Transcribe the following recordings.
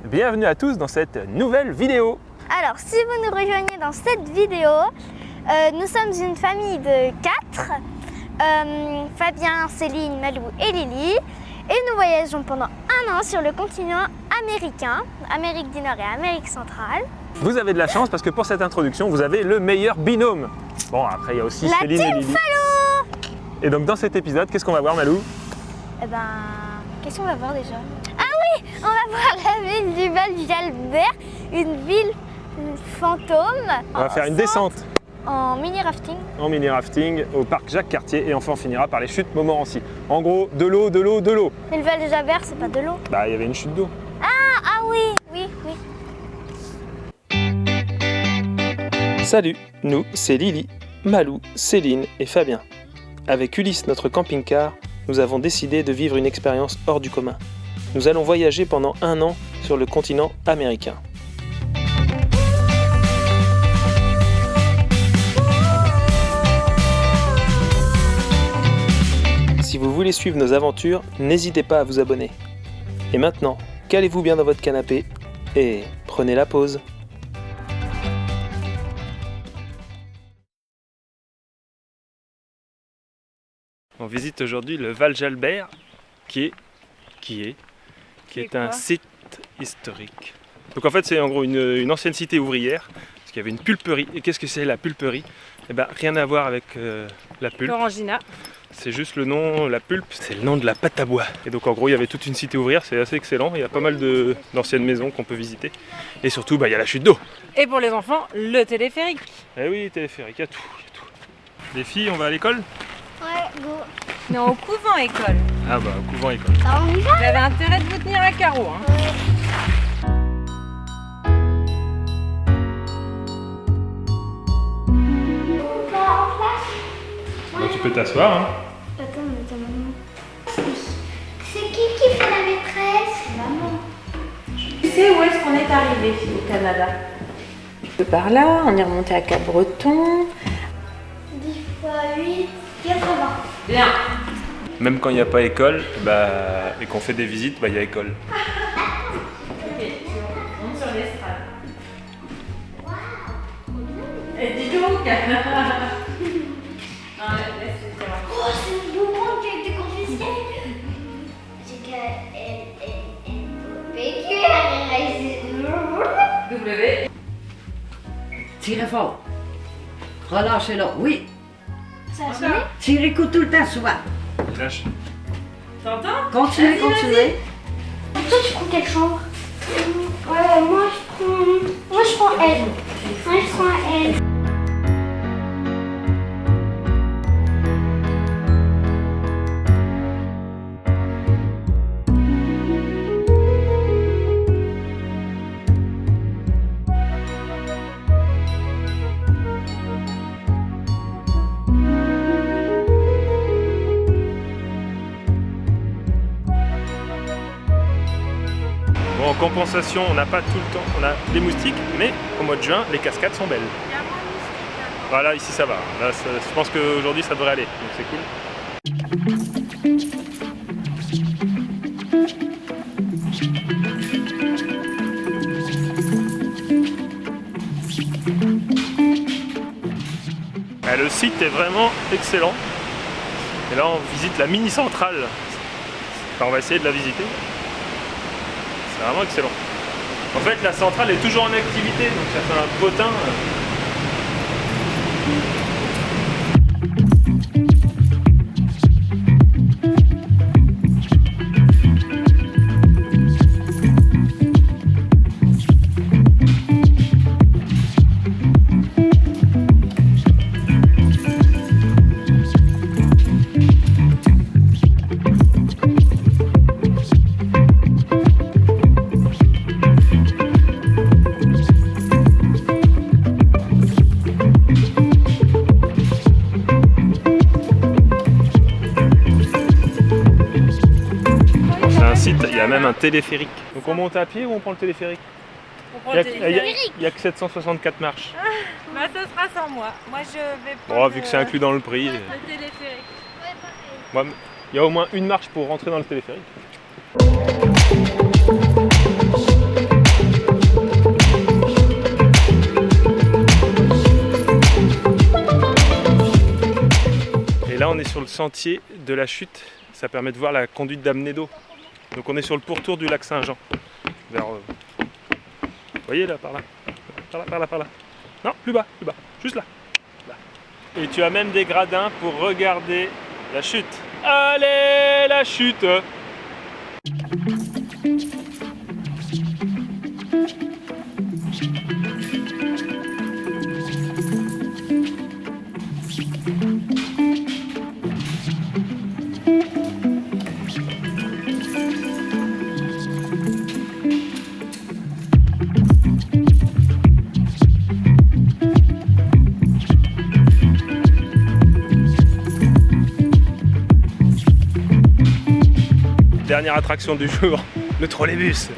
Bienvenue à tous dans cette nouvelle vidéo. Alors, si vous nous rejoignez dans cette vidéo, nous sommes une famille de 4, Fabien, Céline, Malou et Lily. Et nous voyageons pendant un an sur le continent américain, Amérique du Nord et Amérique centrale. Vous avez de la chance parce que pour cette introduction, vous avez le meilleur binôme. Bon, après il y a aussi La Céline et team Lily. Fallot. Et donc dans cet épisode, qu'est-ce qu'on va voir, Malou? Eh ben, qu'est-ce qu'on va voir déjà? Ah oui, on va voir la ville du Val-Jalbert, une ville fantôme. On va faire une descente En mini-rafting. en mini-rafting au parc Jacques-Cartier et enfin on finira par les chutes Montmorency. En gros, de l'eau, de l'eau, de l'eau. Mais le Val-Jalbert, c'est pas de l'eau. Bah, il y avait une chute d'eau. Ah oui, oui, oui. Salut, nous c'est Lily, Malou, Céline et Fabien. Avec Ulysse, notre camping-car, nous avons décidé de vivre une expérience hors du commun. Nous allons voyager pendant un an sur le continent américain. Si vous voulez suivre nos aventures, n'hésitez pas à vous abonner. Et maintenant, calez-vous bien dans votre canapé et prenez la pause. On visite aujourd'hui le Val-Jalbert, qui est un site historique. Donc en fait c'est en gros une ancienne cité ouvrière, parce qu'il y avait une pulperie. Et qu'est-ce que c'est la pulperie? Eh ben rien à voir avec la pulpe. L'orangina. C'est juste le nom, la pulpe, c'est le nom de la pâte à bois. Et donc en gros il y avait toute une cité ouvrière, c'est assez excellent. Il y a pas mal d'anciennes maisons qu'on peut visiter. Et surtout il y a la chute d'eau. Et pour les enfants, le téléphérique. Eh oui, téléphérique, il y a tout. Les filles, on va à l'école? Ouais, go. Non, au couvent école. Ah bah au couvent école. Ça, on y va? Vous avez intérêt de vous tenir à carreau. Hein. Bah, tu peux t'asseoir. Hein. Attends, maman. C'est qui fait la maîtresse? Maman. Tu sais où est-ce qu'on est arrivé au Canada? Par là, on est remonté à Cap-Breton. 10 fois 8, 80. Bien. Même quand il n'y a pas école, et qu'on fait des visites, il y a école. Ok, on monte sur l'estrade. Et dis donc. Non, laisse-le faire. Oh, c'est une boomerang qui a été confisquée. C'est qu'elle W. Tirez fort. Relâchez-le. Oui. Ça a sonné? Tirez coup tout le temps, souvent. Lâche. T'entends? Continuez, Vas-y, continuez. Toi, tu prends quelle chambre? Ouais, moi je prends elle. Moi je prends elle. Bon, en compensation, on n'a pas tout le temps, on a des moustiques, mais au mois de juin, les cascades sont belles. Voilà, ici ça va. Là, je pense qu'aujourd'hui ça devrait aller, donc c'est cool. Le site est vraiment excellent. Et là, on visite la mini-centrale. Enfin, on va essayer de la visiter. C'est vraiment excellent. En fait, la centrale est toujours en activité, donc ça fait un potin. Il y a même un téléphérique. Donc on monte à pied ou on prend le téléphérique? On prend le téléphérique. Il n'y a que 764 marches. Bah, ça sera sans moi. Moi, je vais Bon, prendre vu que c'est inclus dans le prix. le téléphérique. Moi, il y a au moins une marche pour rentrer dans le téléphérique. sur le sentier de la chute. Ça permet de voir la conduite d'amener d'eau. Donc on est sur le pourtour du lac Saint-Jean. Vers, vous voyez là, par là. Par là. Non, plus bas, juste là. Et tu as même des gradins pour regarder la chute. Allez, la chute! Dernière attraction du jour, le trolleybus.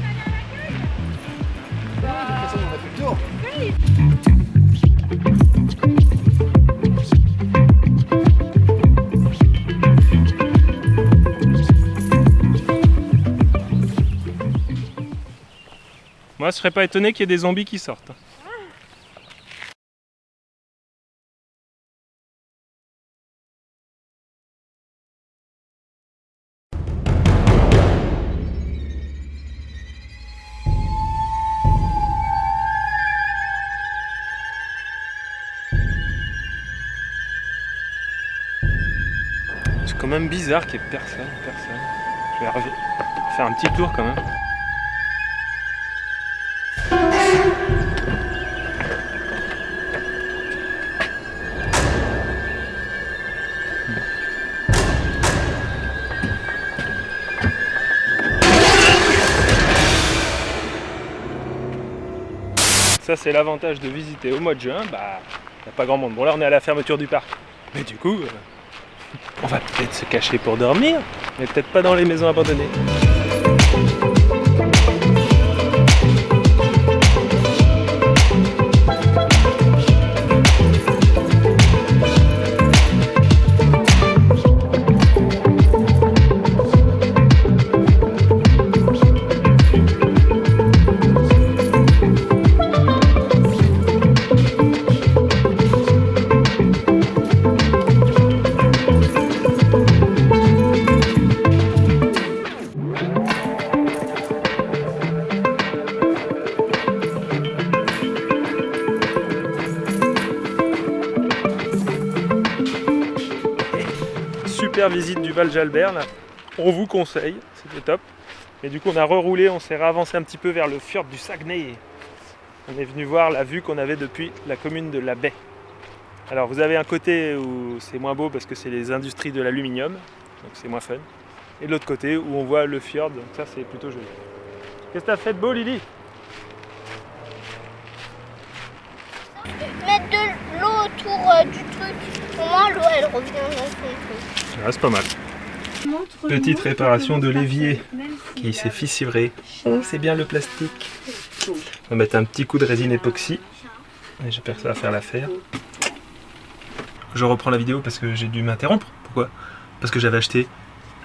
Moi, je serais pas étonné qu'il y ait des zombies qui sortent. C'est quand même bizarre qu'il n'y ait personne. Je vais faire un petit tour quand même. Ça c'est l'avantage de visiter au mois de juin, bah il n'y a pas grand monde. Bon là on est à la fermeture du parc, mais du coup on va peut-être se cacher pour dormir, mais peut-être pas dans les maisons abandonnées. Super visite du Val Jalbert là. On vous conseille, c'était top. Mais du coup on a reroulé, on s'est réavancé un petit peu vers le fjord du Saguenay. On est venu voir la vue qu'on avait depuis la commune de La Baie. Alors vous avez un côté où c'est moins beau parce que c'est les industries de l'aluminium, donc c'est moins fun. Et de l'autre côté où on voit le fjord, donc ça c'est plutôt joli. Qu'est-ce que t'as fait de beau Lily? Mettre de l'eau autour du truc. Pour moi, l'eau, elle revient dans son truc. Ah, c'est pas mal. Petite réparation de l'évier qui s'est fissuré. Oh, c'est bien le plastique. On va mettre un petit coup de résine époxy. Et j'espère que ça va faire l'affaire. Je reprends la vidéo parce que j'ai dû m'interrompre. Pourquoi? Parce que j'avais acheté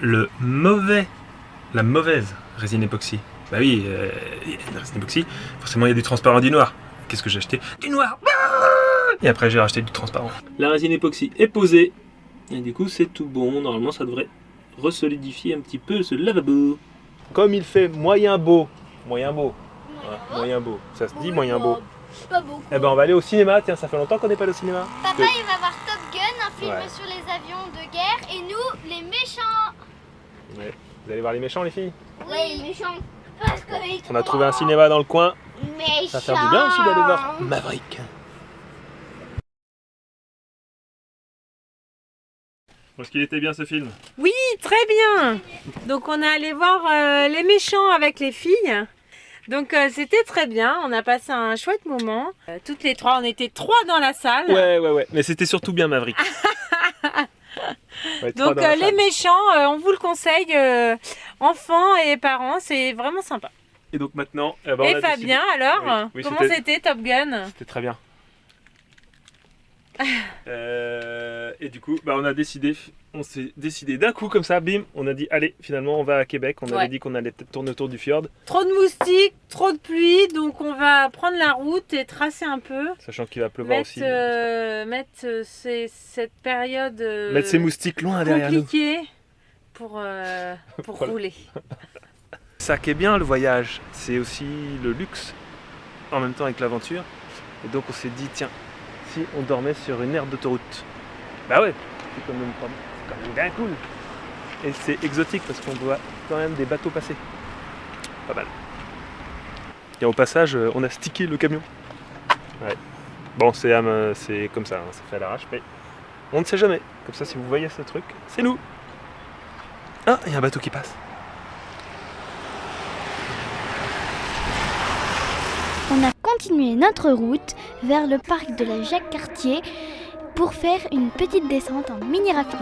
la mauvaise résine époxy. Bah oui, la résine époxy, forcément il y a du transparent, du noir. Qu'est-ce que j'ai acheté? Du noir. Et après j'ai racheté du transparent. La résine époxy est posée. Et du coup c'est tout bon. Normalement ça devrait resolidifier un petit peu ce lavabo. Comme il fait moyen beau. Moyen beau. Ça se dit moyen beau. Pas beaucoup. Eh ben on va aller au cinéma. Tiens, ça fait longtemps qu'on n'est pas allé au cinéma. Papa, il va voir Top Gun, un film Ouais. sur les avions de guerre. Et nous, les méchants. Ouais. Vous allez voir les méchants les filles? Oui, les méchants. Parce que les On a trouvé un cinéma dans le coin. méchants. Ça va faire du bien aussi d'aller voir Maverick. Est-ce qu'il était bien ce film? Oui, très bien. Donc on est allé voir les méchants avec les filles. Donc c'était très bien, on a passé un chouette moment. Toutes les trois, on était 3 dans la salle. Ouais. Mais c'était surtout bien Maverick. Ouais, trois Donc dans la les salle. méchants, on vous le conseille, enfants et parents, c'est vraiment sympa. Et donc maintenant, on a Et décidé- Fabien, alors, Oui, comment c'était- c'était Top Gun? C'était très bien. Et du coup, on s'est décidé d'un coup comme ça, bim, on a dit allez, finalement on va à Québec. On avait dit qu'on allait peut-être tourner autour du fjord. Trop de moustiques, trop de pluie, donc on va prendre la route et tracer un peu. Sachant qu'il va pleuvoir aussi. Mettre cette période mettre ces moustiques loin derrière nous. Compliquée pour rouler. Ça qui est bien le voyage, c'est aussi le luxe en même temps avec l'aventure. Et donc on s'est dit tiens, si on dormait sur une aire d'autoroute. Bah ouais, c'est quand même bien cool. Et c'est exotique parce qu'on voit quand même des bateaux passer. Pas mal. Et au passage, on a stické le camion. Ouais. Bon, c'est comme ça, hein, c'est fait à l'arrache, mais on ne sait jamais. Comme ça, si vous voyez ce truc, c'est nous. Ah, il y a un bateau qui passe. On a continué notre route vers le parc de la Jacques-Cartier pour faire une petite descente en mini-rafting.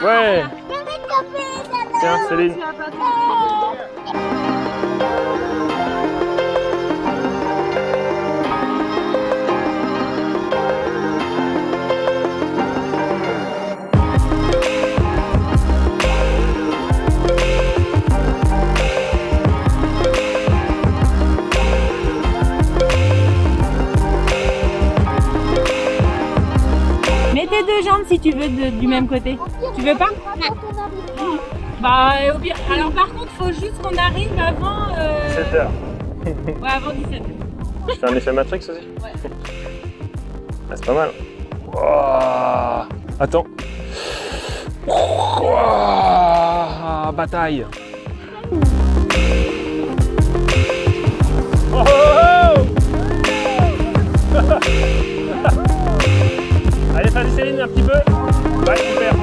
Ouais. Tiens, Céline. Mets tes deux jambes si tu veux du même côté. Tu veux pas? Bah au pire. Alors par contre, faut juste qu'on arrive avant. 17h. Ouais, avant 17h. C'est un effet Matrix aussi? Ouais. Ah, c'est pas mal. Oh, attends. Oh, bataille. Oh, oh, oh. Allez, vas-y Céline, un petit peu. Ouais, super.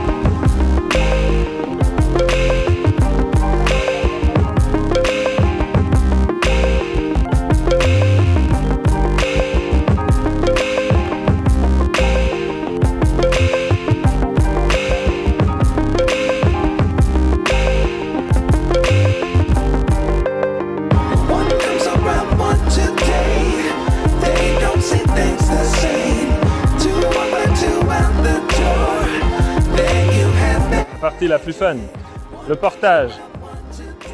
Partie la plus fun, le portage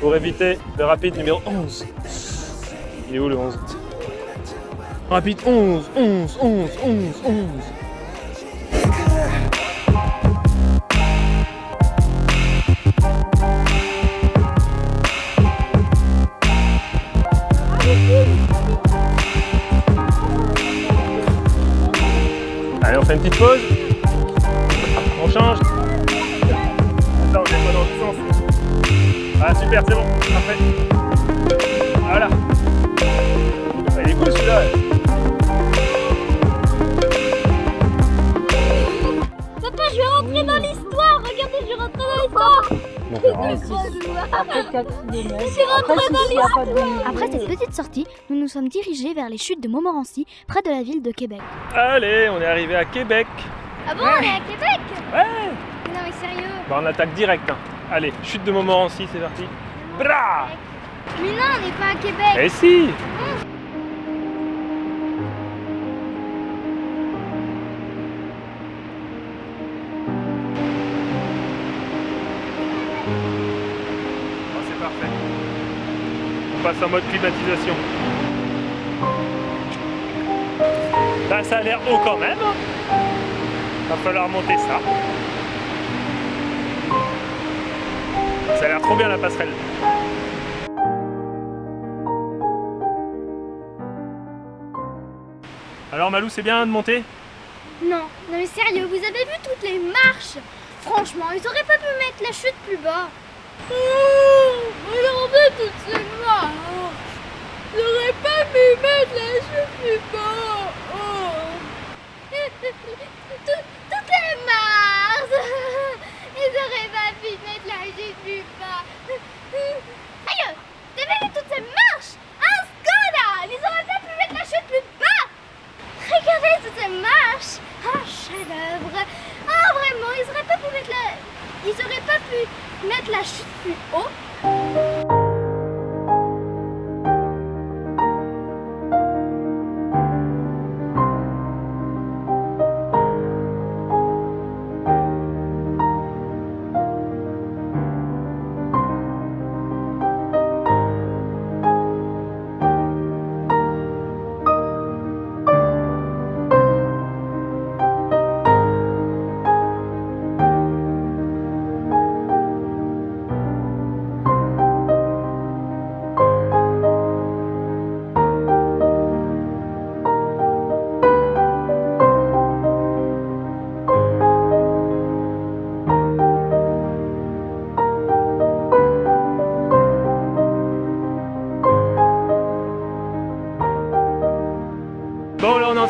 pour éviter le rapide numéro 11. Il est où le 11? Rapide 11, 11, 11, 11, 11. Allez, on fait une petite pause. On change. On est pas dans le sens. Ah super, c'est bon, parfait. Voilà. Il est cool celui-là. Papa, je vais rentrer dans l'histoire. Regardez, je vais rentrer dans l'histoire. Je suis rentrée dans l'histoire. Après cette petite sortie, nous nous sommes dirigés vers les chutes de Montmorency, près de la ville de Québec. Allez, on est arrivé à Québec. Ah bon, on est à Québec? Ouais. Non mais sérieux. Bah, on attaque direct. Hein. Allez, chute de Montmorency, c'est parti. Bra. Mais non, on n'est pas à Québec. Eh si. Oh, c'est parfait. On passe en mode climatisation. Là, ça a l'air haut quand même. Va falloir monter ça. Ça a l'air trop bien la passerelle. Alors Malou, c'est bien de monter? Non mais sérieux, vous avez vu toutes les marches? Franchement, ils auraient pas pu mettre la chute plus bas. Regardez toutes ces marches. Ils auraient pas pu mettre la chute plus bas. Toutes les marches. Ils auraient pas pu mettre la chute plus bas. Aïe, vous avez vu toutes ces marches? Un scandale. Ils auraient pas pu mettre la chute plus bas. Regardez toutes ces marches. Un chef-d'œuvre. Ah vraiment, ils auraient pas pu mettre la chute plus haut.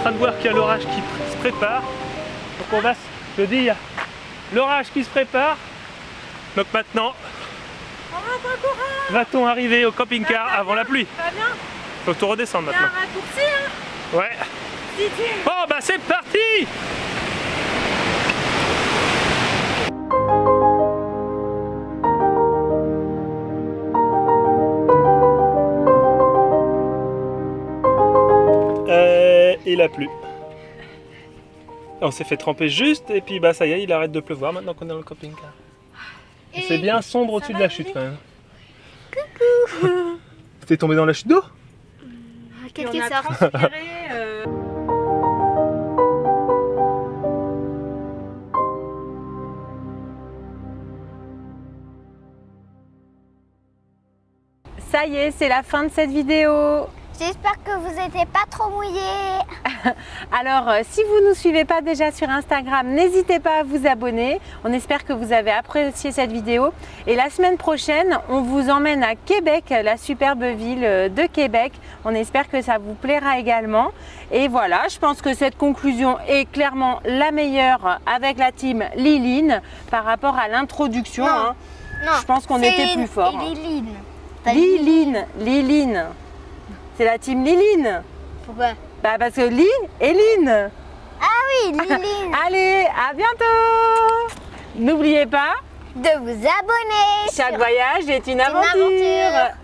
train de voir qu'il y a l'orage qui se prépare. Donc on va se dire l'orage qui se prépare. Donc maintenant, va-t-on arriver au camping-car avant la pluie? Ça va bien? Faut tout redescendre Il y a un maintenant. raccourci, hein? Ouais. Si tu... Oh bah c'est parti! Il a plu. On s'est fait tremper juste et puis bah ça y est, il arrête de pleuvoir maintenant qu'on est dans le camping-car. Et c'est bien sombre au-dessus de la chute quand même. Coucou. T'es tombé dans la chute d'eau? Quelque on a sorte. transpiré, Ça y est, c'est la fin de cette vidéo. J'espère que vous n'étiez pas trop mouillés. Alors, si vous ne nous suivez pas déjà sur Instagram, n'hésitez pas à vous abonner. On espère que vous avez apprécié cette vidéo. Et la semaine prochaine, on vous emmène à Québec, la superbe ville de Québec. On espère que ça vous plaira également. Et voilà, je pense que cette conclusion est clairement la meilleure avec la team Liline par rapport à l'introduction. Hein. Non, Je pense qu'on était plus fort. Et Liline. Liline. C'est la team Liline. Pourquoi? Bah parce que Li et Line. Oui, Liline. Allez, à bientôt. N'oubliez pas, De vous abonner. chaque sur- voyage est une aventure. aventure.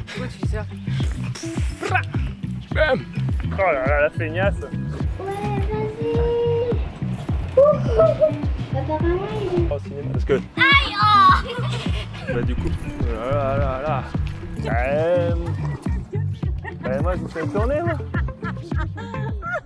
Pourquoi tu dis ça? Bam. Oh là là, la feignasse. Ouais, vas-y. Apparemment, il est... Au cinéma parce que Aïe, oh. bah du coup, là. Moi je vous fais tourner moi.